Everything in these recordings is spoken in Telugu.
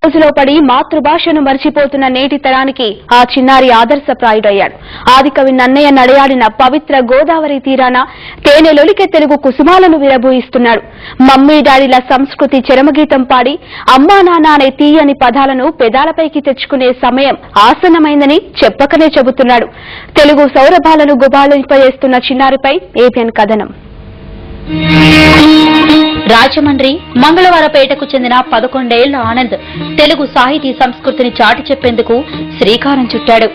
రోజులో పడి మాతృభాషను మర్చిపోతున్న నేటి తరానికి ఆ చిన్నారి ఆదర్శప్రాయుడయ్యాడు. ఆదికవి నన్నయ్య నడయాడిన పవిత్ర గోదావరి తీరాన తేనెలొలికే తెలుగు కుసుమాలను విరబూయిస్తున్నాడు. మమ్మీ డాడీల సంస్కృతి చరమగీతం పాడి అమ్మా నాన్న అనే తీయని పదాలను పెదాలపైకి తెచ్చుకునే సమయం ఆసన్నమైందని చెప్పకనే చెబుతున్నాడు. తెలుగు సౌరభాలను గుబాళింపజేస్తున్న చిన్నారిపై ఏబిఎన్ కథనం. రాజమండ్రి మంగళవారపేటకు చెందిన 11 ఏళ్ల ఆనంద్ తెలుగు సాహితీ సంస్కృతిని చాటి చెప్పేందుకు శ్రీకారం చుట్టాడు.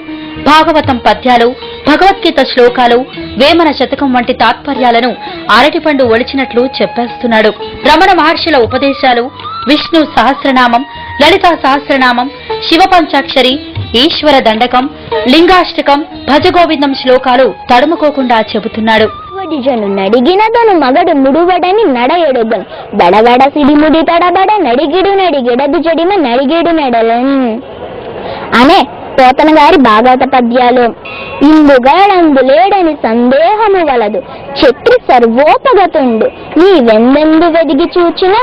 భాగవతం పద్యాలు, భగవద్గీత శ్లోకాలు, వేమన శతకం వంటి తాత్పర్యాలను అరటిపండు ఒలిచినట్లు చెప్పేస్తున్నాడు. రమణ మహర్షుల ఉపదేశాలు, విష్ణు సహస్రనామం, లలితా సహస్రనామం, శివ పంచాక్షరి, ఈశ్వర దండకం, లింగాష్టకం, భజగోవిందం శ్లోకాలు తడుముకోకుండా చెబుతున్నాడు. నడిగినదను మగడు ముడువడని నడయడుగన్ బడబడ సిడిముడి తడబడ నడిగిడు నడిగిడదు జడిమ నడిగిడు నెడలన్ అనే పోతన గారి భాగవత పద్యాలు. ఇందుగాడందులేడని సందేహము వలదు, చెట్టు సర్వోపగతుండు, నీ వెందెందు వెదిగి చూచిన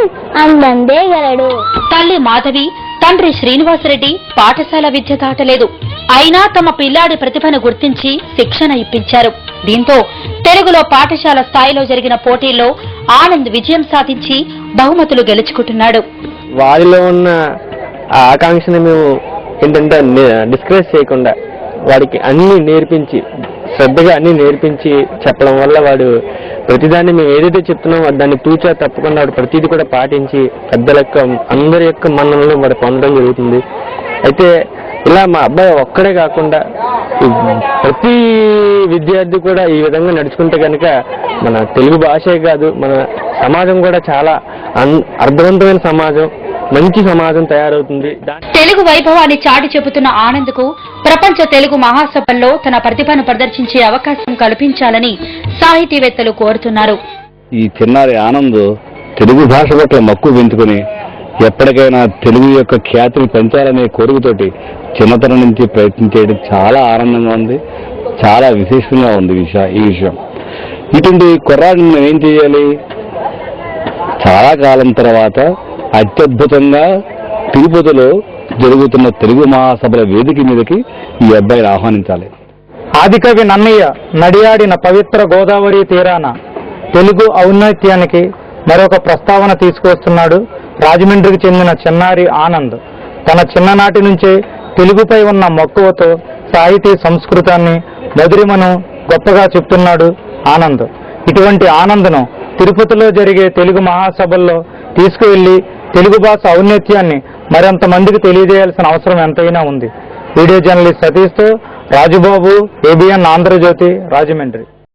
అందందే గలడు. తల్లి మాధవి, తండ్రి శ్రీనివాసరెడ్డి పాఠశాల విద్య దాటలేదు. అయినా తమ పిల్లాడి ప్రతిభను గుర్తించి శిక్షణ ఇప్పించారు. దీంతో తెలుగులో పాఠశాల స్థాయిలో జరిగిన పోటీల్లో ఆనంద్ విజయం సాధించి బహుమతులు గెలుచుకుంటున్నాడు. వారిలో ఉన్న ఆకాంక్షని మేము ఏంటంటే డిస్కరేజ్ చేయకుండా వాడికి అన్ని నేర్పించి, శ్రద్ధగా అన్ని నేర్పించి చెప్పడం వల్ల వాడు ప్రతిదాన్ని మేము ఏదైతే చెప్తున్నామో దాన్ని తూచా తప్పకుండా వాడు ప్రతిదీ కూడా పాటించి పెద్దల యొక్క అందరి యొక్క మన్ననలు వాడు పొందడం జరుగుతుంది. అయితే ఇలా మా అబ్బాయి ఒక్కడే కాకుండా ప్రతి విద్యార్థి కూడా ఈ విధంగా నడుచుకుంటే కనుక మన తెలుగు భాషే కాదు, మన సమాజం కూడా చాలా అర్థవంతమైన సమాజం, మంచి సమాజం తయారవుతుంది. తెలుగు వైభవాన్ని చాటి చెబుతున్న ఆనంద్కు ప్రపంచ తెలుగు మహాసభల్లో తన ప్రతిభను ప్రదర్శించే అవకాశం కల్పించాలని సాహితీవేత్తలు కోరుతున్నారు. ఈ చిన్నారి ఆనంద్ తెలుగు భాష పట్ల మక్కువ పెంచుకుని ఎప్పటికైనా తెలుగు యొక్క ఖ్యాతిని పెంచాలనే కోరికతోటి చిన్నతనం నుంచి ప్రయత్నించేది చాలా ఆనందంగా ఉంది, చాలా విశేషంగా ఉంది ఈ విషయం. ఇటువంటి కుర్రాడిని మనం ఏం చేయాలి? చాలా కాలం తర్వాత అత్యద్భుతంగా తిరుపతిలో జరుగుతున్న తెలుగు మహాసభల వేదిక మీదకి ఈ అబ్బాయిని ఆహ్వానించాలి. ఆదికవి నన్నయ్య నడియాడిన పవిత్ర గోదావరి తీరాన తెలుగు ఔన్నత్యానికి మరొక ప్రస్తావన తీసుకొస్తున్నాడు రాజమండ్రికి చెందిన చిన్నారి ఆనంద్. తన చిన్ననాటి నుంచే తెలుగుపై ఉన్న మక్కువతో సాహితీ సంస్కృతాన్ని, మధురిమను గొప్పగా చెప్తున్నాడు ఆనంద్. ఇటువంటి ఆనంద్ను తిరుపతిలో జరిగే తెలుగు మహాసభల్లో తీసుకువెళ్లి తెలుగు భాష ఔన్నత్యాన్ని మరింత మందికి తెలియజేయాల్సిన అవసరం ఎంతైనా ఉంది. వీడియో జర్నలిస్ట్ సతీష్తో రాజుబాబు, ఏబిఎన్ ఆంధ్రజ్యోతి, రాజమండ్రి.